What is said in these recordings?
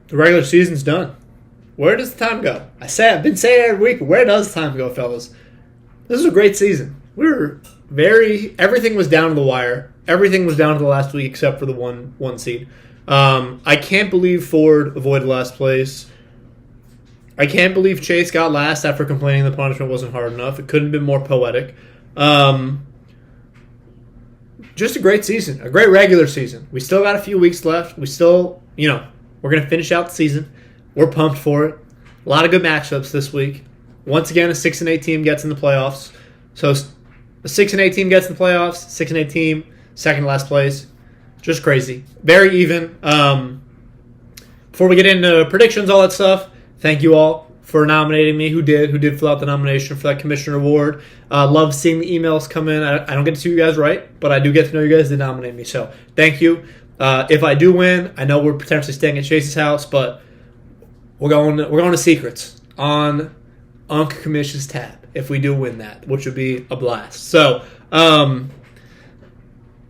The regular season's done. Where does the time go? I've been saying it every week, but where does time go, fellas? This is a great season. Everything was down to the wire. Everything was down to the last week except for the one seed. I can't believe Ford avoided last place. I can't believe Chase got last after complaining the punishment wasn't hard enough. It couldn't have been more poetic. Just a great season. A great regular season. We still got a few weeks left. We're going to finish out the season. We're pumped for it. A lot of good matchups this week. Once again, a 6-8 team gets in the playoffs. So a 6-8 team gets in the playoffs. 6-8 team, second to last place. Just crazy. Very even. Before we get into predictions, all that stuff, thank you all for nominating me. Who did fill out the nomination for that commissioner award. Love seeing the emails come in. I don't get to see you guys right, but I do get to know you guys did nominate me. So thank you. If I do win, I know we're potentially staying at Chase's house, but we're going to secrets on Unc Commission's tab if we do win that, which would be a blast. So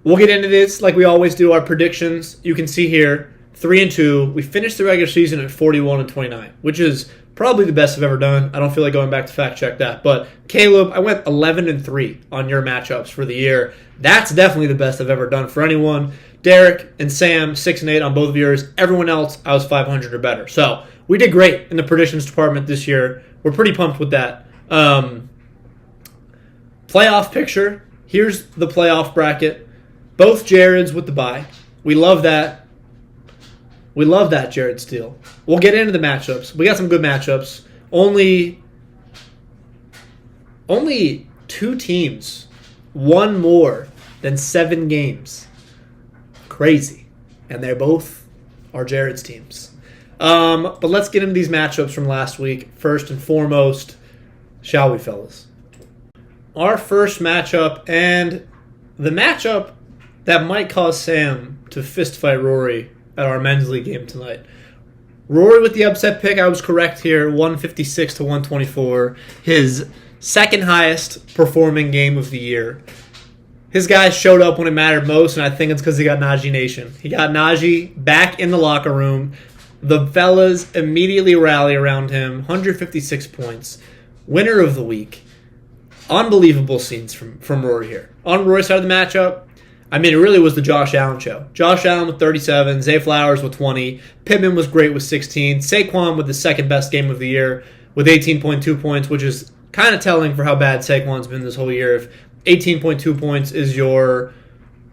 we'll get into this like we always do. Our predictions, you can see here, 3-2. We finished the regular season at 41-29, which is probably the best I've ever done. I don't feel like going back to fact check that. But Caleb, I went 11-3 on your matchups for the year. That's definitely the best I've ever done for anyone. Derek and Sam, 6-8 on both of yours. Everyone else, I was 500 or better. So we did great in the predictions department this year. We're pretty pumped with that. Playoff picture. Here's the playoff bracket. Both Jareds with the bye. We love that. We love that, Jared Steele. We'll get into the matchups. We got some good matchups. Only 2 teams won more than 7 games. Crazy. And they're both our Jared's teams. But let's get into these matchups from last week. First and foremost, shall we, fellas? Our first matchup, and the matchup that might cause Sam to fistfight Rory at our men's league game tonight. Rory with the upset pick. I was correct here. 156-124. His second highest performing game of the year. His guys showed up when it mattered most, and I think it's because he got Najee Nation. He got Najee back in the locker room. The fellas immediately rally around him. 156 points. Winner of the week. Unbelievable scenes from Rory here. On Rory's side of the matchup, I mean, it really was the Josh Allen show. Josh Allen with 37, Zay Flowers with 20, Pittman was great with 16, Saquon with the second best game of the year with 18.2 points, which is kind of telling for how bad Saquon's been this whole year. If 18.2 points is your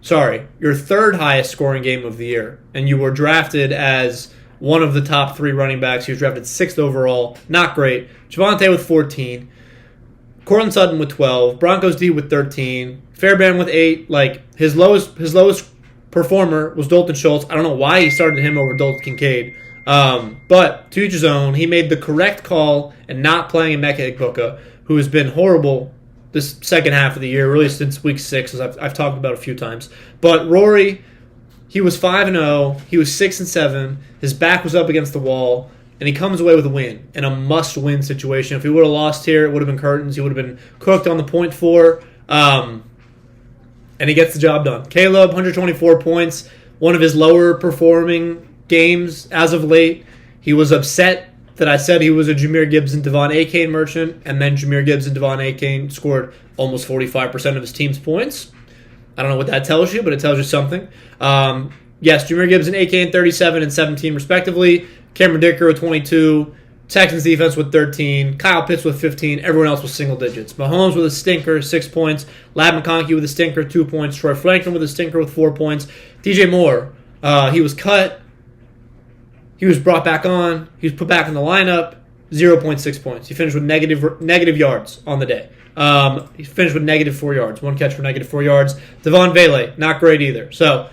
third highest scoring game of the year, and you were drafted as one of the top 3 running backs. He was drafted 6th overall. Not great. Javonte with 14. Courtland Sutton with 12. Broncos D with 13. Fairbairn with 8. Like, his lowest performer was Dalton Schultz. I don't know why he started him over Dalton Kincaid. But to each his own, he made the correct call and not playing Emeka Egbuka, who has been horrible this second half of the year, really since week 6, as I've talked about a few times. But Rory, he was 5-0. He was 6-7. His back was up against the wall, and he comes away with a win in a must-win situation. If he would have lost here, it would have been curtains. He would have been cooked on the point 4. And he gets the job done. Caleb, 124 points, one of his lower performing games as of late. He was upset that I said he was a Jahmyr Gibbs and Devon Achane merchant, and then Jahmyr Gibbs and Devon Achane scored almost 45% of his team's points. I don't know what that tells you, but it tells you something. Yes, Jahmyr Gibbs and Achane, 37 and 17 respectively. Cameron Dicker with 22. Texans defense with 13. Kyle Pitts with 15. Everyone else was single digits. Mahomes with a stinker, 6 points. Lab McConkey with a stinker, 2 points. Troy Franklin with a stinker with 4 points. DJ Moore, he was cut. He was brought back on. He was put back in the lineup. 0.6 points. He finished with negative yards on the day. He finished with negative 4 yards. 1 catch for negative 4 yards. Devon Vele, not great either. So,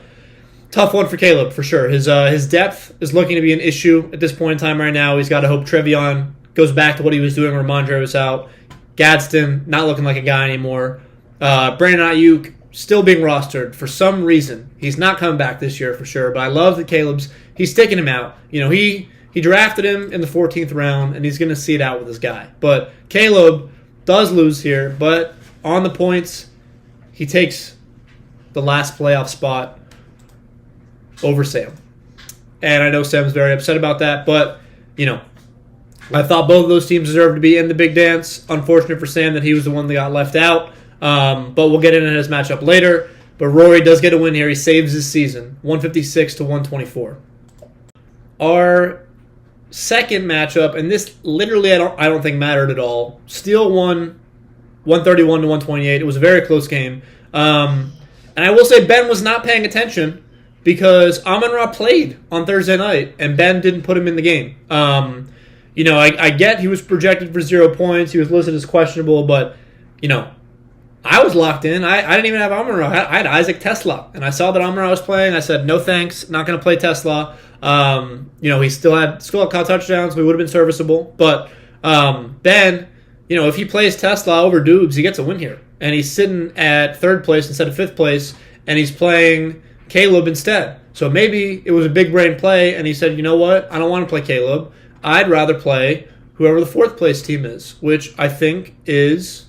tough one for Caleb, for sure. His depth is looking to be an issue at this point in time right now. He's got to hope Trevion goes back to what he was doing when Ramondre was out. Gadsden, not looking like a guy anymore. Brandon Ayuk, still being rostered for some reason. He's not coming back this year for sure, but I love that he's sticking him out. You know, he drafted him in the 14th round, and he's going to see it out with this guy. But Caleb does lose here, but on the points, he takes the last playoff spot over Sam. and I know Sam's very upset about that, but, I thought both of those teams deserved to be in the big dance. Unfortunate for Sam that he was the one that got left out, but we'll get into his matchup later. But Rory does get a win here. He saves his season, 156 to 124. Our second matchup, and this literally I don't think mattered at all. Steele won 131 to 128. It was a very close game. And I will say Ben was not paying attention because Amon-Ra played on Thursday night, and Ben didn't put him in the game. I get he was projected for 0 points. He was listed as questionable, but, I was locked in. I didn't even have Amon-Ra. I had Isaac Tesla, and I saw that Amon-Ra was playing. I said, no thanks, not going to play Tesla. He still had caught touchdowns. We would have been serviceable. But Ben, if he plays Tesla over Dubes, he gets a win here. And he's sitting at third place instead of fifth place, and he's playing Caleb instead. So maybe it was a big brain play, and he said, you know what? I don't want to play Caleb. I'd rather play whoever the fourth place team is, which I think is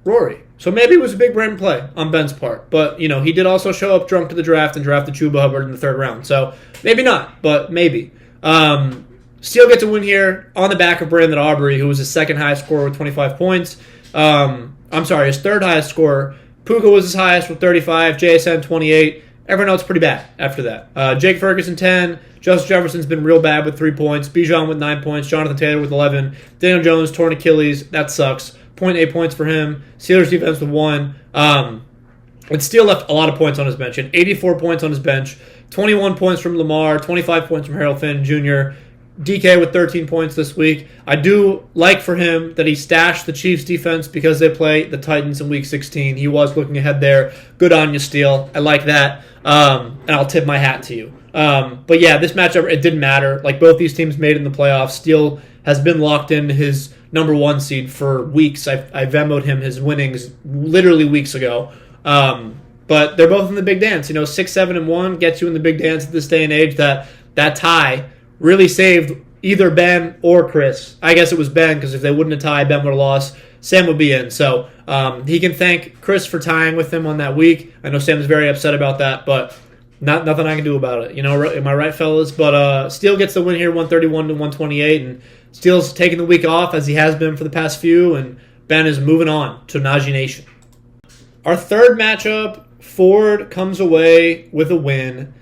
Rory. So maybe it was a big brain play on Ben's part. But, he did also show up drunk to the draft and drafted Chuba Hubbard in the third round. So maybe not, but maybe. Steele gets a win here on the back of Brandon Aubrey, who was his second highest scorer with 25 points. His third highest scorer. Puka was his highest with 35, JSN 28. Everyone else pretty bad after that. Jake Ferguson 10. Justin Jefferson's been real bad with 3 points. Bijan with 9 points. Jonathan Taylor with 11. Daniel Jones torn Achilles. That sucks. 0.8 points for him. Steelers defense with 1. And Steele left a lot of points on his bench. He had 84 points on his bench. 21 points from Lamar. 25 points from Harold Finn Jr. DK with 13 points this week. I do like for him that he stashed the Chiefs defense because they play the Titans in Week 16. He was looking ahead there. Good on you, Steele. I like that. And I'll tip my hat to you. But yeah, this matchup, it didn't matter. Like, both these teams made it in the playoffs. Steele has been locked into his number 1 seed for weeks. I Venmo'd him his winnings literally weeks ago. But they're both in the big dance. 6, 7, and 1 gets you in the big dance at this day and age. That tie really saved either Ben or Chris. I guess it was Ben, because if they wouldn't have tied, Ben would have lost. Sam would be in. So he can thank Chris for tying with him on that week. I know Sam is very upset about that, but nothing I can do about it. Am I right, fellas? But Steele gets the win here, 131 to 128, and Steele's taking the week off, as he has been for the past few, and Ben is moving on to Najee Nation. Our third matchup, Ford comes away with a win.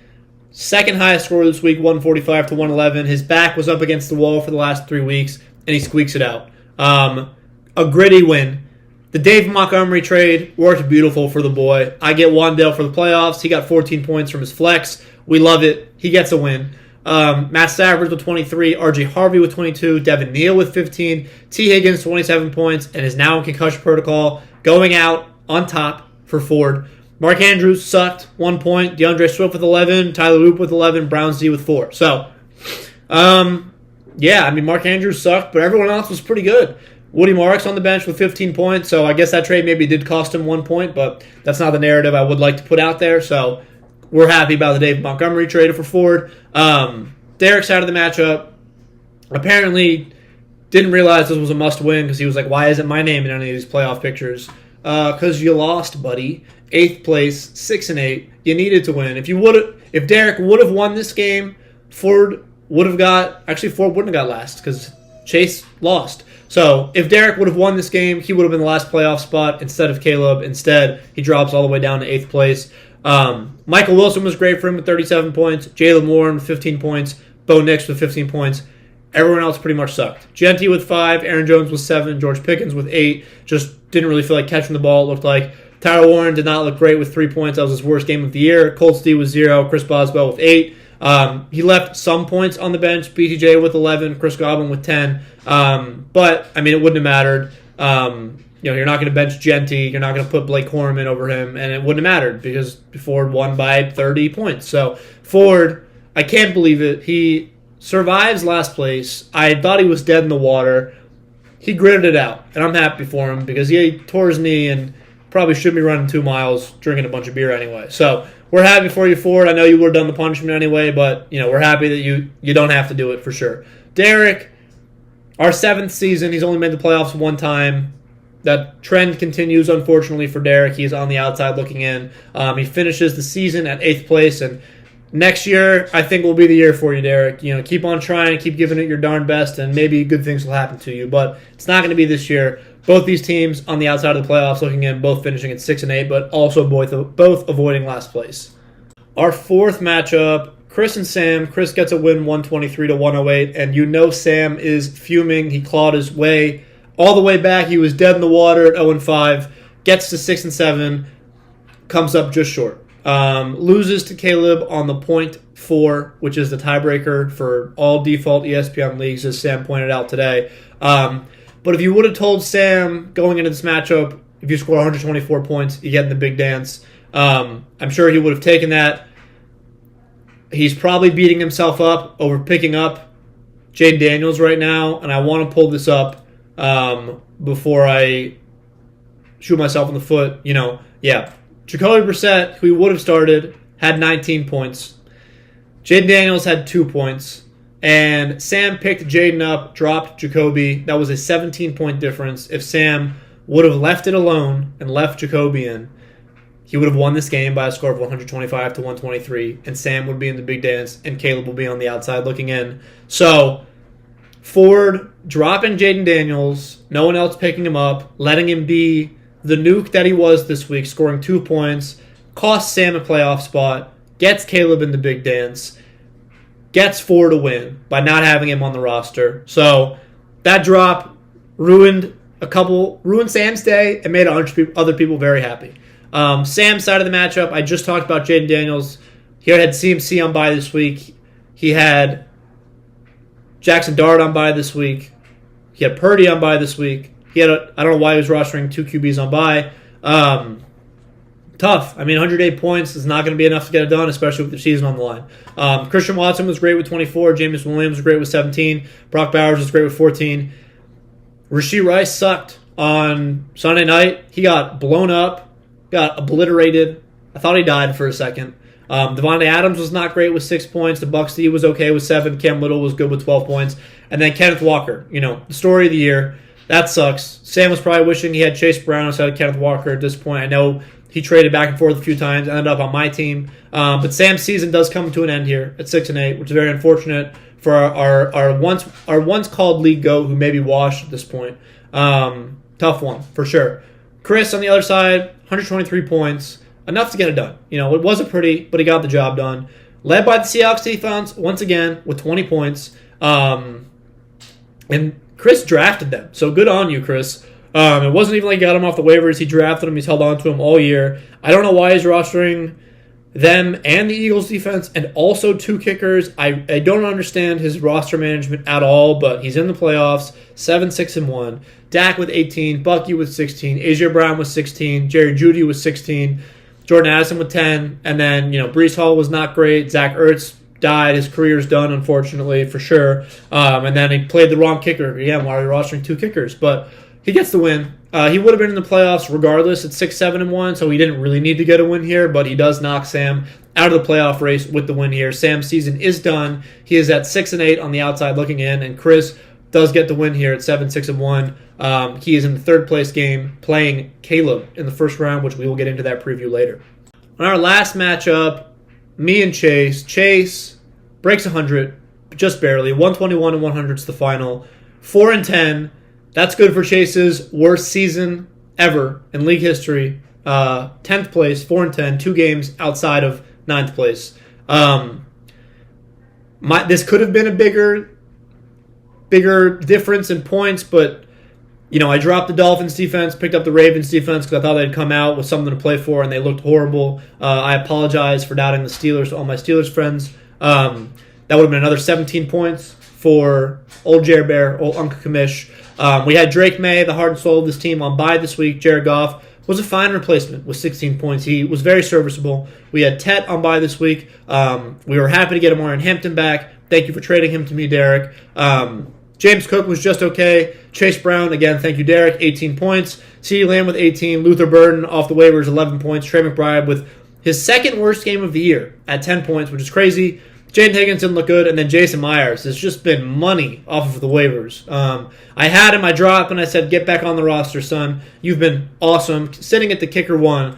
Second highest score this week, 145 to 111. His back was up against the wall for the last 3 weeks, and he squeaks it out. A gritty win. The Dave Montgomery trade worked beautiful for the boy. I get Wandale for the playoffs. He got 14 points from his flex. We love it. He gets a win. Matt Stafford with 23, RJ Harvey with 22, Devin Neal with 15, T. Higgins 27 points, and is now in concussion protocol, going out on top for Ford. Mark Andrews sucked, 1 point. DeAndre Swift with 11, Tyler Loop with 11, Brown Z with 4. So, Mark Andrews sucked, but everyone else was pretty good. Woody Marks on the bench with 15 points, so I guess that trade maybe did cost him 1 point, but that's not the narrative I would like to put out there. So we're happy about the Dave Montgomery trade for Ford. Derek's out of the matchup. Apparently didn't realize this was a must-win because he was like, why isn't my name in any of these playoff pictures? Because you lost, buddy. 8th place, 6-8. You needed to win. If Derek would have won this game, Ford wouldn't have got last because Chase lost. So if Derek would have won this game, he would have been the last playoff spot instead of Caleb. Instead, he drops all the way down to 8th place. Michael Wilson was great for him with 37 points. Jalen Warren with 15 points. Bo Nix with 15 points. Everyone else pretty much sucked. Genty with 5. Aaron Jones with 7. George Pickens with 8. Just didn't really feel like catching the ball, it looked like. Tyler Warren did not look great with 3 points. That was his worst game of the year. Colts D with 0. Chris Boswell with 8. He left some points on the bench. BTJ with 11. Chris Godwin with 10. But, it wouldn't have mattered. You're not going to bench Genty. You're not going to put Blake Corman over him. And it wouldn't have mattered because Ford won by 30 points. So, Ford, I can't believe it. He survives last place. I thought he was dead in the water. He gritted it out. And I'm happy for him because he tore his knee and probably shouldn't be running 2 miles drinking a bunch of beer anyway. So, we're happy for you, Ford. I know you would have done the punishment anyway, but, we're happy that you don't have to do it for sure. Derek, our 7th season, he's only made the playoffs 1 time. That trend continues, unfortunately, for Derek. He's on the outside looking in. He finishes the season at 8th place, and next year, I think will be the year for you, Derek. Keep on trying, keep giving it your darn best, and maybe good things will happen to you. But it's not going to be this year. Both these teams on the outside of the playoffs looking in, both finishing at 6-8, but also both avoiding last place. Our fourth matchup, Chris and Sam. Chris gets a win 123-108, and Sam is fuming. He clawed his way all the way back. He was dead in the water at 0-5, gets to 6-7, comes up just short. Loses to Caleb on the .4, which is the tiebreaker for all default ESPN leagues, as Sam pointed out today. But if you would have told Sam going into this matchup, if you score 124 points, you get in the big dance, I'm sure he would have taken that. He's probably beating himself up over picking up Jaden Daniels right now, and I want to pull this up before I shoot myself in the foot. Jacoby Brissett, who he would have started, had 19 points. Jaden Daniels had 2 points. And Sam picked Jaden up, dropped Jacoby. That was a 17-point difference. If Sam would have left it alone and left Jacoby in, he would have won this game by a score of 125-123, and Sam would be in the big dance, and Caleb will be on the outside looking in. So, Ford dropping Jaden Daniels, no one else picking him up, letting him be the nuke that he was this week, scoring 2 points, costs Sam a playoff spot, gets Caleb in the big dance, gets Ford a win by not having him on the roster. So that drop ruined Sam's day and made other people very happy. Sam's side of the matchup, I just talked about Jaden Daniels. He had CMC on bye this week. He had Jackson Dart on bye this week. He had Purdy on bye this week. I don't know why he was rostering 2 QBs on bye. Tough. 108 points is not going to be enough to get it done, especially with the season on the line. Christian Watson was great with 24. Jameson Williams was great with 17. Brock Bowers was great with 14. Rashee Rice sucked on Sunday night. He got blown up, got obliterated. I thought he died for a second. Devontae Adams was not great with 6 points. The Bucks D was okay with 7. Cam Little was good with 12 points. And then Kenneth Walker, the story of the year. That sucks. Sam was probably wishing he had Chase Brown instead of Kenneth Walker at this point. I know he traded back and forth a few times, ended up on my team. But Sam's season does come to an end here at 6-8, which is very unfortunate for our once called league GOAT, who may be washed at this point. Tough one, for sure. Chris, on the other side, 123 points. Enough to get it done. It wasn't pretty, but he got the job done. Led by the Seahawks defense, once again, with 20 points. And Chris drafted them, so good on you, Chris. It wasn't even like he got him off the waivers. He drafted him. He's held on to him all year. I don't know why he's rostering them and the Eagles defense and also 2 kickers. I don't understand his roster management at all, but he's in the playoffs, 7-6-1. Dak with 18, Bucky with 16, Asia Brown with 16, Jerry Jeudy with 16, Jordan Addison with 10, and then, Breece Hall was not great. Zach Ertz died. His career's done, unfortunately, for sure. And then he played the wrong kicker. Again, why are you rostering 2 kickers? But he gets the win. He would have been in the playoffs regardless at 6-7-1, so he didn't really need to get a win here, but he does knock Sam out of the playoff race with the win here. Sam's season is done. He is at 6-8 on the outside looking in, and Chris does get the win here at 7-6-1. He is in the third place game playing Caleb in the first round, which we will get into that preview later. On our last matchup, me and Chase. Chase breaks 100, just barely. 121 and 100 is the final. 4-10. That's good for Chase's worst season ever in league history. 10th place, 4-10, 2 games outside of 9th place. This could have been a bigger difference in points, but I dropped the Dolphins defense, picked up the Ravens defense because I thought they'd come out with something to play for, and they looked horrible. I apologize for doubting the Steelers to all my Steelers friends. That would have been another 17 points for old Jer Bear, old Uncle Kamish. We had Drake May, the heart and soul of this team, on bye this week. Jared Goff was a fine replacement with 16 points. He was very serviceable. We had Tet on bye this week. We were happy to get Amarian Hampton back. Thank you for trading him to me, Derek. James Cook was just okay. Chase Brown, again, thank you, Derek, 18 points. CeeDee Lamb with 18. Luther Burden off the waivers, 11 points. Trey McBride with his second worst game of the year at 10 points, which is crazy. Jaden Higgins didn't look good, and then Jason Myers has just been money off of the waivers. I had him, I dropped, and I said, get back on the roster, son. You've been awesome. Sitting at the kicker one.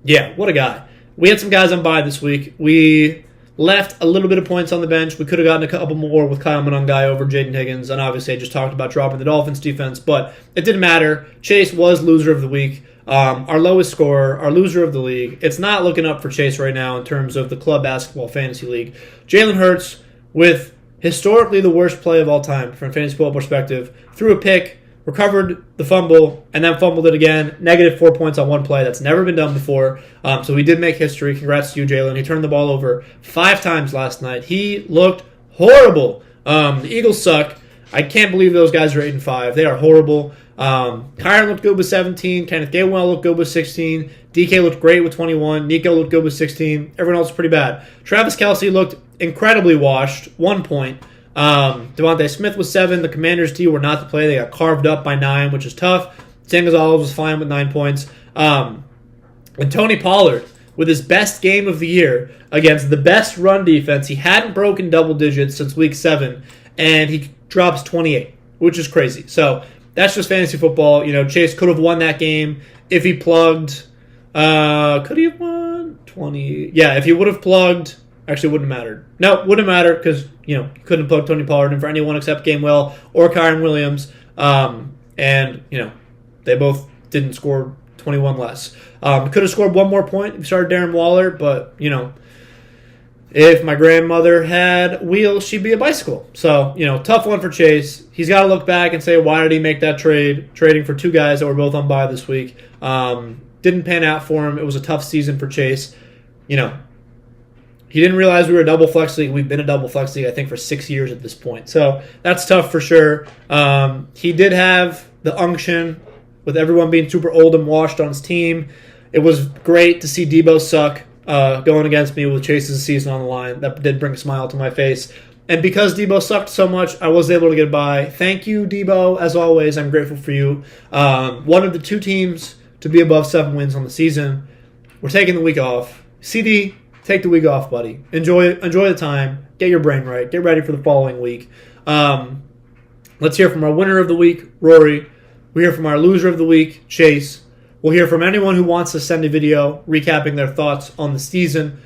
Yeah, what a guy. we had some guys on bye this week. We left a little bit of points on the bench. We could have gotten a couple more with Kyle Monangai over Jaden Higgins, and obviously I just talked about dropping the Dolphins defense, but it didn't matter. Chase was loser of the week. Our lowest scorer, our loser of the league. It's not looking up for Chase right now in terms of the club basketball fantasy league. Jalen Hurts, with historically the worst play of all time from a fantasy football perspective, threw a pick, recovered the fumble, and then fumbled it again. -4 points on one play. That's never been done before. So he did make history. Congrats to you, Jalen. He turned the ball over 5 times last night. He looked horrible. The Eagles suck. I can't believe those guys are 8-5. They are horrible. Kyron looked good with 17. Kenneth Gainwell looked good with 16. DK looked great with 21. Nico looked good with 16. Everyone else was pretty bad. Travis Kelce looked incredibly washed. 1 point. Devontae Smith was 7. The Commanders' D were not to play. They got carved up by 9, which is tough. San Gonzalez was fine with 9 points. And Tony Pollard, with his best game of the year against the best run defense, he hadn't broken double digits since week 7, and he drops 28, which is crazy. So that's just fantasy football. Chase could have won that game if he plugged. Could he have won 20? Yeah, if he would have plugged. Actually, it wouldn't have mattered. No, it wouldn't matter because, you couldn't plug Tony Pollard in for anyone except Gainwell or Kyron Williams. And they both didn't score 21 less. Could have scored one more point if you started Darren Waller, but, if my grandmother had wheels, she'd be a bicycle. So, tough one for Chase. He's got to look back and say, why did he make that trade? Trading for 2 guys that were both on bye this week. Didn't pan out for him. It was a tough season for Chase. He didn't realize we were a double flex league. We've been a double flex league, I think, for 6 years at this point. So that's tough for sure. He did have the unction with everyone being super old and washed on his team. It was great to see Debo suck going against me with Chase's season on the line. That did bring a smile to my face. And because Debo sucked so much, I was able to get by. Thank you, Debo. As always, I'm grateful for you. One of the 2 teams to be above 7 wins on the season. We're taking the week off. CD, take the week off, buddy. Enjoy the time. Get your brain right. Get ready for the following week. Let's hear from our winner of the week, Rory. We hear from our loser of the week, Chase. We'll hear from anyone who wants to send a video recapping their thoughts on the season.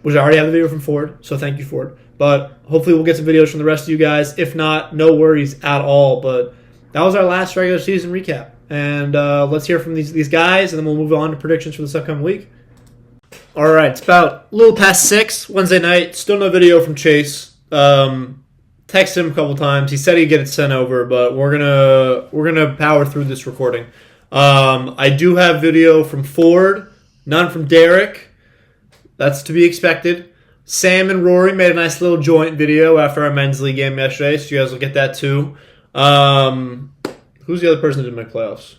Which I already have the video from Ford, so thank you, Ford. But hopefully we'll get some videos from the rest of you guys. If not, no worries at all. But that was our last regular season recap. And let's hear from these guys, and then we'll move on to predictions for this upcoming week. All right, it's about a little past 6 Wednesday night. Still no video from Chase. Texted him a couple times. He said he'd get it sent over, but we're gonna power through this recording. I do have video from Ford, none from Derek. That's to be expected. Sam and Rory made a nice little joint video after our men's league game yesterday, so you guys will get that too. Who's the other person that did my playoffs?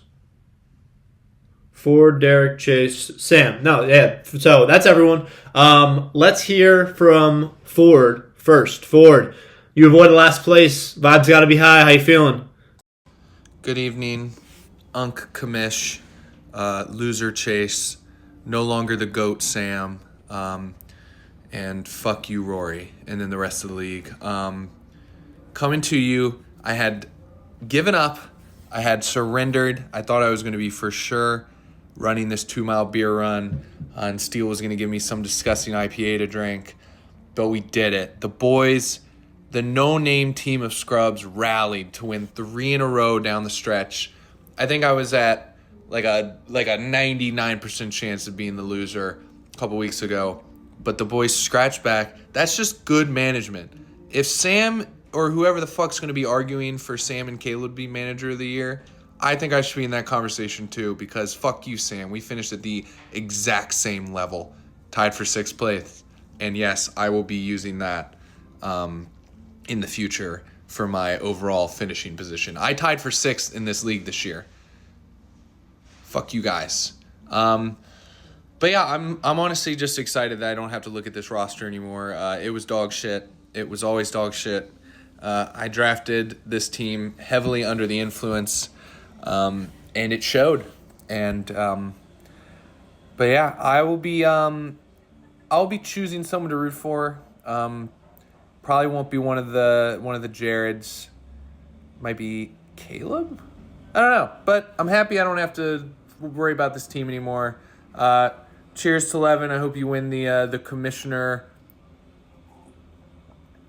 Ford, Derek, Chase, Sam. No, yeah. So that's everyone. Let's hear from Ford first. Ford, you avoided last place. Vibes got to be high. How you feeling? Good evening, Unk Kamish, loser Chase, no longer the GOAT Sam, and fuck you Rory, and then the rest of the league. Coming to you, I had given up. I had surrendered. I thought I was going to be for sure running this 2-mile beer run, and Steele was going to give me some disgusting IPA to drink, but we did it. The boys, the no-name team of scrubs, rallied to win 3 in a row down the stretch. I think I was at like a 99% chance of being the loser a couple weeks ago, but the boys scratched back. That's just good management. If Sam or whoever the fuck's going to be arguing for Sam and Caleb to be manager of the year, I think I should be in that conversation too, because fuck you, Sam. We finished at the exact same level, tied for 6th place. And yes, I will be using that in the future for my overall finishing position. I tied for 6th in this league this year. Fuck you guys. But yeah, I'm honestly just excited that I don't have to look at this roster anymore. It was dog shit. It was always dog shit. I drafted this team heavily under the influence, and it showed. And but yeah, I'll be choosing someone to root for. Probably won't be one of the Jareds. Might be Caleb. I don't know, but I'm happy I don't have to worry about this team anymore. Cheers to Levin. I hope you win the commissioner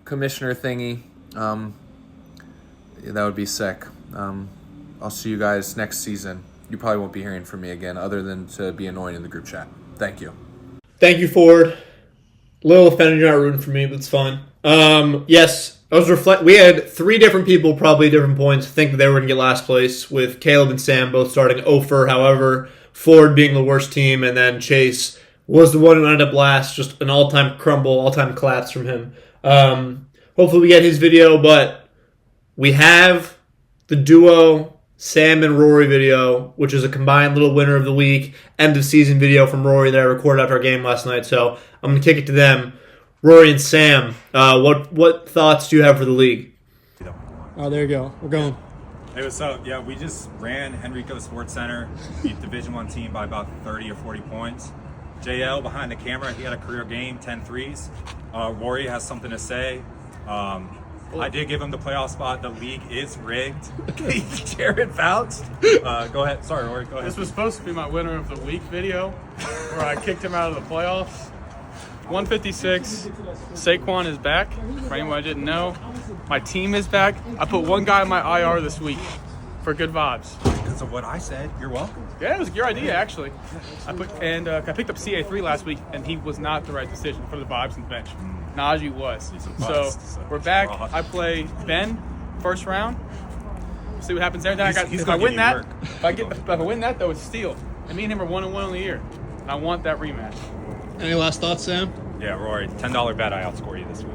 thingy. That would be sick. I'll see you guys next season. You probably won't be hearing from me again, other than to be annoying in the group chat. Thank you. Thank you, Ford. Little offended you're not rooting for me, but it's fine. Yes, I was we had 3 different people, probably different points, think that they were going to get last place, with Caleb and Sam both starting 0-for. However, Ford being the worst team, and then Chase was the one who ended up last. Just an all-time crumble, all-time collapse from him. Hopefully we get his video, but we have the duo Sam and Rory video, which is a combined little winner of the week, end of season video from Rory that I recorded after our game last night. So I'm going to kick it to them. Rory and Sam, what thoughts do you have for the league? Oh, there you go. We're going. Hey, what's up? Yeah, we just ran Henrico Sports Center, beat Division I team by about 30 or 40 points. JL behind the camera, he had a career game, 10 threes. Rory has something to say. I did give him the playoff spot. The league is rigged. Jared vouched. Go ahead. Sorry, Rory. Go ahead. This was supposed to be my winner of the week video, where I kicked him out of the playoffs. 156. Saquon is back. For anyone I didn't know, my team is back. I put one guy in my IR this week for good vibes. Because of what I said, you're welcome. Yeah, it was your idea actually. I picked up CA3 last week, and he was not the right decision for the vibes on the bench. Najee was. So we're back. I play Ben first round. See what happens there. Then if I win that, if I win that though, it's steal. And me and him are 1-1 on the year. And I want that rematch. Any last thoughts, Sam? Yeah, Rory, $10 bet I outscore you this week.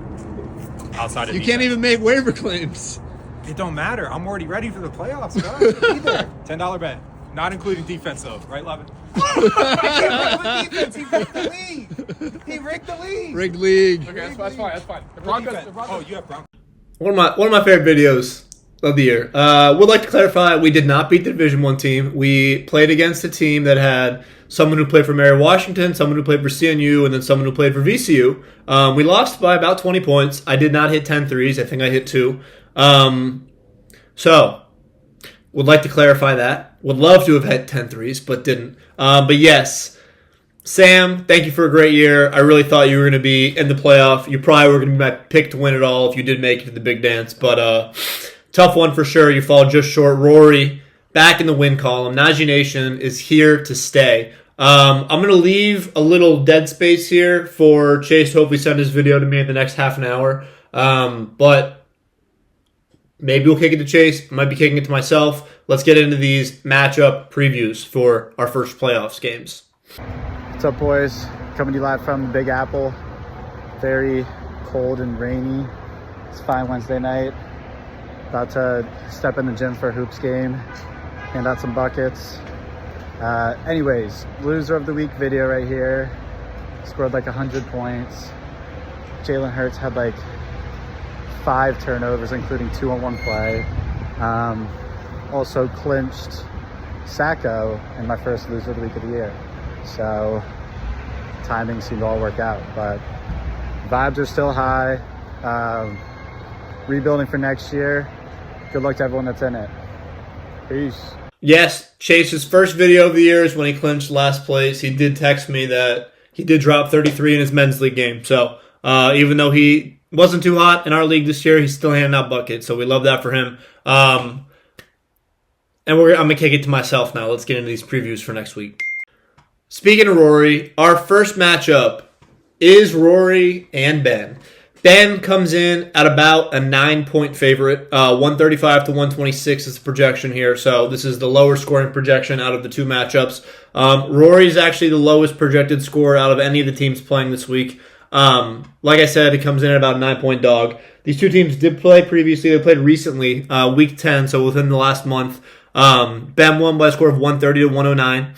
Outside of You defense. can't even make waiver claims. It don't matter. I'm already ready for the playoffs, bro. Be there. $10 bet. Not including defense, though. Right, Levin? I can't defense. He rigged the league. He rigged the league. Rigged league. Okay, that's fine. The Broncos. Oh, you have Broncos. One of my favorite videos of the year. Would like to clarify, we did not beat the Division I team. We played against a team that had someone who played for Mary Washington, someone who played for CNU, and then someone who played for VCU. We lost by about 20 points. I did not hit 10 threes. I think I hit 2. So, would like to clarify that. Would love to have had 10 threes, but didn't. But yes, Sam, thank you for a great year. I really thought you were going to be in the playoff. You probably were going to be my pick to win it all if you did make it to the big dance. But tough one for sure. You fall just short. Rory, back in the win column. Najee Nation is here to stay. I'm going to leave a little dead space here for Chase to hopefully send his video to me in the next half an hour. But maybe we'll kick it to Chase. I might be kicking it to myself. Let's get into these matchup previews for our first playoffs games. What's up, boys? Coming to you live from the Big Apple. Very cold and rainy. It's a fine Wednesday night. About to step in the gym for a hoops game. Hand out some buckets. Anyways, loser of the week video right here. Scored like 100 points. Jalen Hurts had like 5 turnovers, including 2 on 1 play. Also clinched Sacco in my first loser of the week of the year. So timing seemed to all work out, but vibes are still high. Rebuilding for next year. Good luck to everyone that's in it. Peace. Yes, Chase's first video of the year is when he clinched last place. He did text me that he did drop 33 in his men's league game. So even though he wasn't too hot in our league this year, he's still handing out buckets. So we love that for him. And I'm going to kick it to myself now. Let's get into these previews for next week. Speaking of Rory, our first matchup is Rory and Ben. Ben comes in at about a 9-point favorite. 135 to 126 is the projection here. So this is the lower scoring projection out of the 2 matchups. Rory's actually the lowest projected score out of any of the teams playing this week. Like I said, it comes in at about a 9-point dog. These 2 teams did play previously. They played recently, week 10, so within the last month. Ben won by a score of 130 to 109.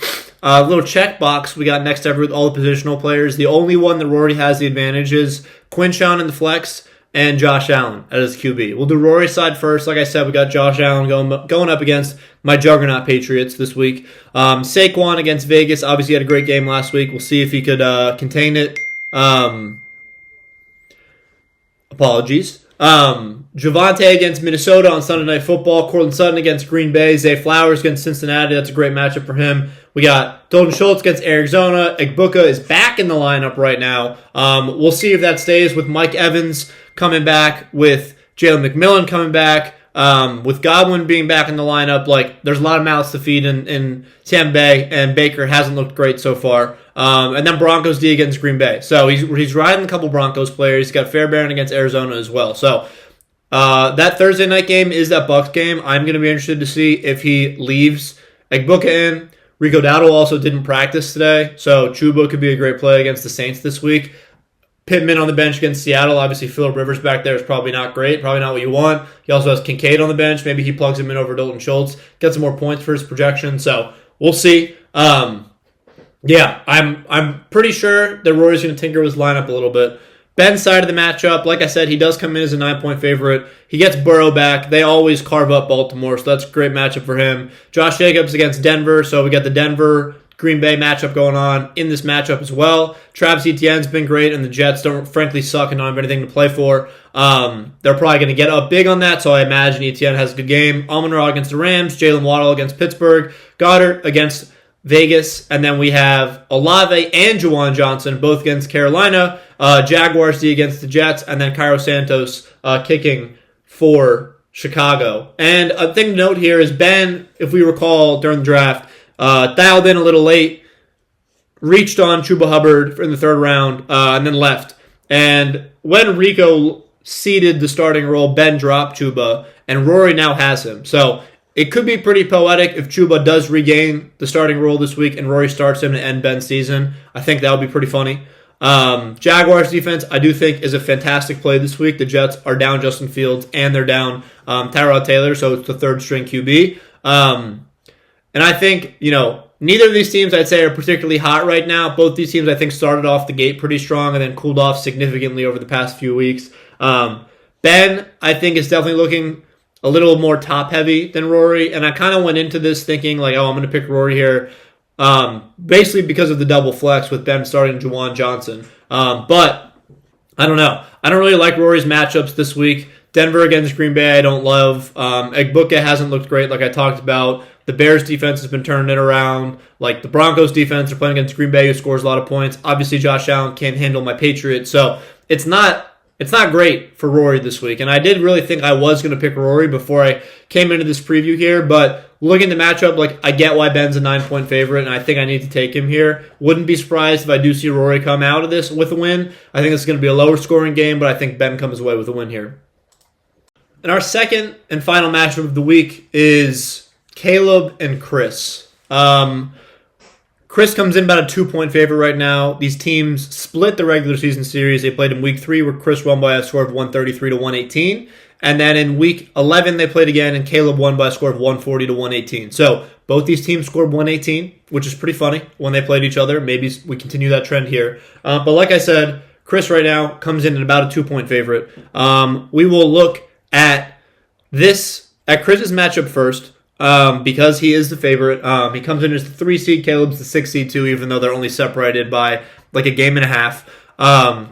Little check box we got next to with all the positional players. The only one that Rory has the advantage is Quinshawn in the flex and Josh Allen as QB. We'll do Rory's side first. Like I said, we got Josh Allen going up against my juggernaut Patriots this week. Saquon against Vegas. Obviously had a great game last week. We'll see if he could contain it. Apologies. Javonte against Minnesota on Sunday Night Football. Cortland Sutton against Green Bay. Zay Flowers against Cincinnati. That's a great matchup for him. We got Dalton Schultz against Arizona. Egbuka is back in the lineup right now. We'll see if that stays with Mike Evans coming back, with Jalen McMillan coming back, with Godwin being back in the lineup. Like, there's a lot of mouths to feed in Tampa Bay, and Baker hasn't looked great so far. And then Broncos D against Green Bay. So he's riding a couple Broncos players. He's got Fairbairn against Arizona as well. So that Thursday night game is that Bucs game. I'm going to be interested to see if he leaves Egbuka in. Rico Dowdle also didn't practice today, so Chuba could be a great play against the Saints this week. Pittman on the bench against Seattle. Obviously, Phillip Rivers back there is probably not great, probably not what you want. He also has Kincaid on the bench. Maybe he plugs him in over Dalton Schultz, gets some more points for his projection. So we'll see. Yeah, I'm pretty sure that Rory's going to tinker with his lineup a little bit. Ben's side of the matchup, like I said, he does come in as a 9-point favorite. He gets Burrow back. They always carve up Baltimore, so that's a great matchup for him. Josh Jacobs against Denver, so we got the Denver-Green Bay matchup going on in this matchup as well. Travis Etienne's been great, and the Jets don't frankly suck and don't have anything to play for. They're probably going to get up big on that, so I imagine Etienne has a good game. Amon-Ra against the Rams, Jalen Waddle against Pittsburgh, Goddard against Vegas, and then we have Olave and Juwan Johnson, both against Carolina, Jaguars D against the Jets, and then Cairo Santos kicking for Chicago. And a thing to note here is Ben, if we recall during the draft, dialed in a little late, reached on Chuba Hubbard in the third round, and then left. And when Rico ceded the starting role, Ben dropped Chuba, and Rory now has him. So it could be pretty poetic if Chuba does regain the starting role this week and Rory starts him to end Ben's season. I think that would be pretty funny. Jaguars defense, I do think, is a fantastic play this week. The Jets are down Justin Fields and they're down Tyrod Taylor, so it's the third string QB. And I think, neither of these teams I'd say are particularly hot right now. Both these teams I think started off the gate pretty strong and then cooled off significantly over the past few weeks. Ben, I think, is definitely looking a little more top-heavy than Rory, and I kind of went into this thinking, I'm going to pick Rory here, basically because of the double flex with Ben starting Juwan Johnson. But I don't know. I don't really like Rory's matchups this week. Denver against Green Bay, I don't love. Egbuka hasn't looked great, like I talked about. The Bears' defense has been turning it around. Like, the Broncos' defense are playing against Green Bay, who scores a lot of points. Obviously, Josh Allen can't handle my Patriots, so it's not great for Rory this week. And I did really think I was going to pick Rory before I came into this preview here. But looking at the matchup, I get why Ben's a 9-point favorite, and I think I need to take him here. Wouldn't be surprised if I do see Rory come out of this with a win. I think it's going to be a lower scoring game, but I think Ben comes away with a win here. And our second and final matchup of the week is Caleb and Chris. Chris comes in about a 2-point favorite right now. These teams split the regular season series. They played in week 3 where Chris won by a score of 133 to 118. And then in week 11 they played again and Caleb won by a score of 140 to 118. So both these teams scored 118, which is pretty funny when they played each other. Maybe we continue that trend here. But like I said, Chris right now comes in at about a 2-point favorite. We will look at Chris's matchup first. Because he is the favorite. He comes in as the 3 seed. Caleb's the 6 seed too, even though they're only separated by a game and a half.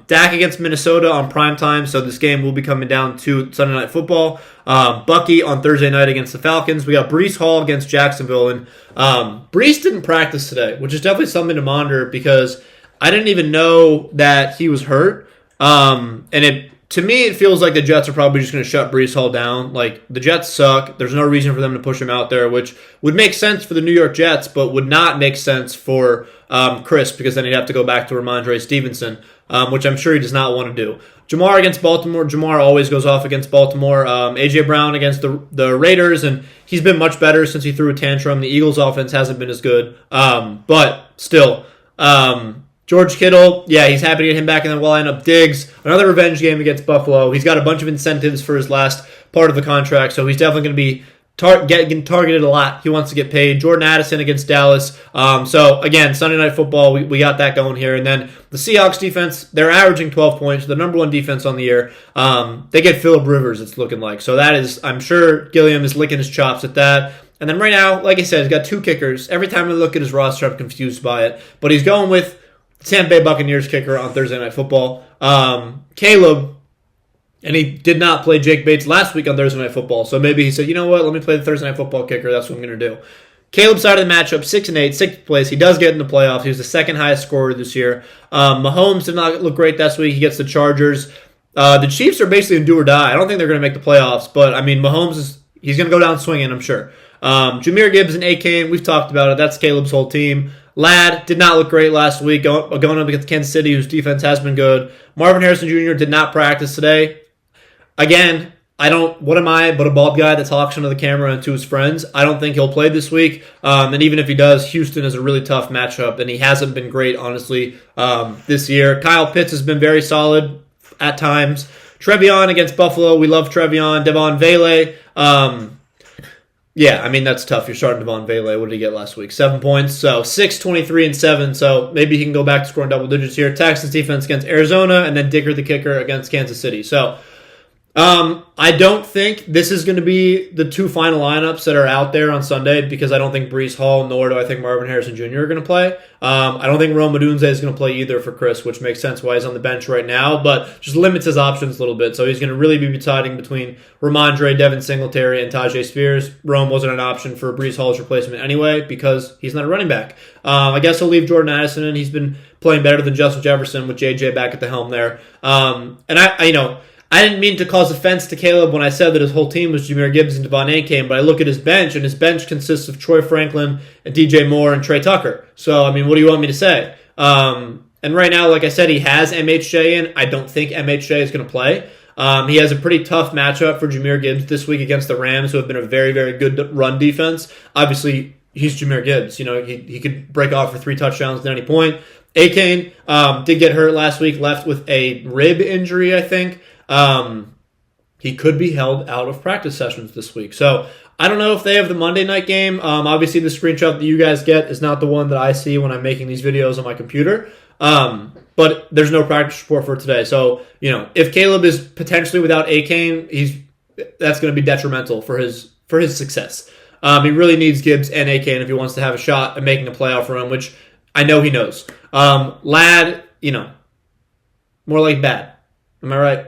Dak against Minnesota on primetime, so this game will be coming down to Sunday Night Football. Bucky on Thursday night against the Falcons. We got Breece Hall against Jacksonville. And Breece didn't practice today, which is definitely something to monitor because I didn't even know that he was hurt. To me, it feels like the Jets are probably just going to shut Breece Hall down. The Jets suck. There's no reason for them to push him out there, which would make sense for the New York Jets, but would not make sense for Chris because then he'd have to go back to Ramondre Stevenson, which I'm sure he does not want to do. Jamar against Baltimore. Jamar always goes off against Baltimore. A.J. Brown against the Raiders, and he's been much better since he threw a tantrum. The Eagles' offense hasn't been as good, but still. George Kittle, yeah, he's happy to get him back in the lineup. Diggs, another revenge game against Buffalo. He's got a bunch of incentives for his last part of the contract, so he's definitely going to be getting targeted a lot. He wants to get paid. Jordan Addison against Dallas. So, again, Sunday Night Football, we got that going here. And then the Seahawks defense, they're averaging 12 points, the number 1 defense on the year. They get Phillip Rivers, it's looking like. So that is, I'm sure Gilliam is licking his chops at that. And then right now, like I said, he's got 2 kickers. Every time I look at his roster, I'm confused by it. But he's going with Tampa Bay Buccaneers kicker on Thursday Night Football. Caleb, And he did not play Jake Bates last week on Thursday Night Football. So maybe he said, you know what, let me play the Thursday Night Football kicker. That's what I'm going to do. Caleb's side of the matchup, 6-8, sixth place. He does get in the playoffs. He was the second highest scorer this year. Mahomes did not look great this week. He gets the Chargers. The Chiefs are basically a do or die. I don't think they're going to make the playoffs, but I mean, Mahomes he's going to go down swinging, I'm sure. Jahmyr Gibbs and A-Kane, we've talked about it. That's Caleb's whole team. Ladd did not look great last week, going up against Kansas City, whose defense has been good. Marvin Harrison Jr. did not practice today. Again, what am I but a bald guy that talks into the camera and to his friends? I don't think he'll play this week. And even if he does, Houston is a really tough matchup, and he hasn't been great, honestly, this year. Kyle Pitts has been very solid at times. Trevion against Buffalo. We love Trevion. Devon Vele. Yeah, I mean, that's tough. You're starting Devon Vele. What did he get last week? 7 points. So 6, 23, and 7. So maybe he can go back to scoring double digits here. Texans defense against Arizona, and then Dicker the kicker against Kansas City. So I don't think this is going to be the two final lineups that are out there on Sunday, because I don't think Breece Hall nor do I think Marvin Harrison Jr. are going to play. I don't think Rome Odunze is going to play either for Chris, which makes sense why he's on the bench right now, but just limits his options a little bit. So he's going to really be deciding between Ramondre, Devin Singletary, and Tajay Spears. Rome wasn't an option for Breece Hall's replacement anyway because he's not a running back. I guess he'll leave Jordan Addison, and he's been playing better than Justin Jefferson with JJ back at the helm there. And I didn't mean to cause offense to Caleb when I said that his whole team was Jahmyr Gibbs and Devon A-Kane, but I look at his bench, and his bench consists of Troy Franklin and DJ Moore and Trey Tucker. So, I mean, what do you want me to say? And right now, like I said, he has MHJ in. I don't think MHJ is going to play. He has a pretty tough matchup for Jahmyr Gibbs this week against the Rams, who have been a very, very good run defense. Obviously, he's Jahmyr Gibbs. You know, he could break off for 3 touchdowns at any point. A-Kane did get hurt last week, left with a rib injury, I think. He could be held out of practice sessions this week. So I don't know if they have the Monday night game. Obviously, the screenshot that you guys get is not the one that I see when I'm making these videos on my computer. But there's no practice report for today. So, if Caleb is potentially without A-Kane, that's going to be detrimental for his success. He really needs Gibbs and A-Kane if he wants to have a shot at making a playoff run, which I know he knows. Ladd, more like bad. Am I right?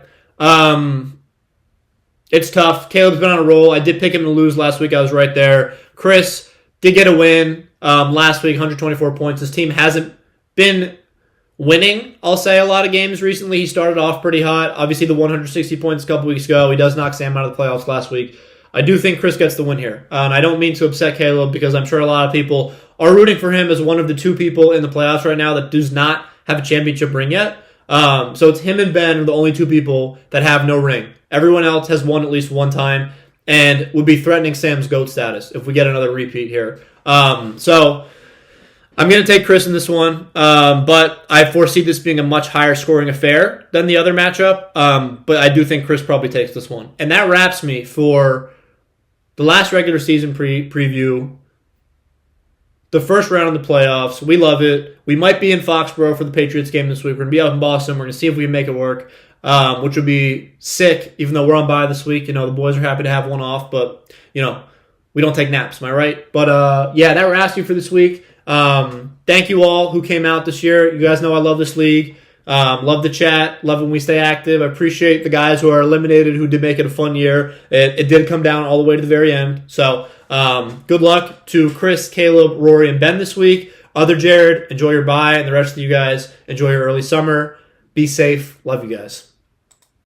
It's tough. Caleb's been on a roll. I did pick him to lose last week. I was right there. Chris did get a win last week, 124 points. His team hasn't been winning, I'll say, a lot of games recently. He started off pretty hot. Obviously, the 160 points a couple weeks ago. He does knock Sam out of the playoffs last week. I do think Chris gets the win here. And I don't mean to upset Caleb, because I'm sure a lot of people are rooting for him as one of the 2 people in the playoffs right now that does not have a championship ring yet. So it's him and Ben are the only 2 people that have no ring. Everyone else has won at least one time and would be threatening Sam's GOAT status if we get another repeat here. So I'm going to take Chris in this one, but I foresee this being a much higher scoring affair than the other matchup. But I do think Chris probably takes this one. And that wraps me for the last regular season preview. The first round of the playoffs. We love it. We might be in Foxborough for the Patriots game this week. We're going to be out in Boston. We're going to see if we can make it work, which would be sick, even though we're on bye this week. The boys are happy to have one off, but, we don't take naps. Am I right? But, yeah, that wraps me for this week. Thank you all who came out this year. You guys know I love this league. Love the chat. Love when we stay active. I appreciate the guys who are eliminated who did make it a fun year. It did come down all the way to the very end. So, good luck to Chris, Caleb, Rory, and Ben this week. Other Jared, enjoy your bye, and the rest of you guys, enjoy your early summer. Be safe. Love you guys.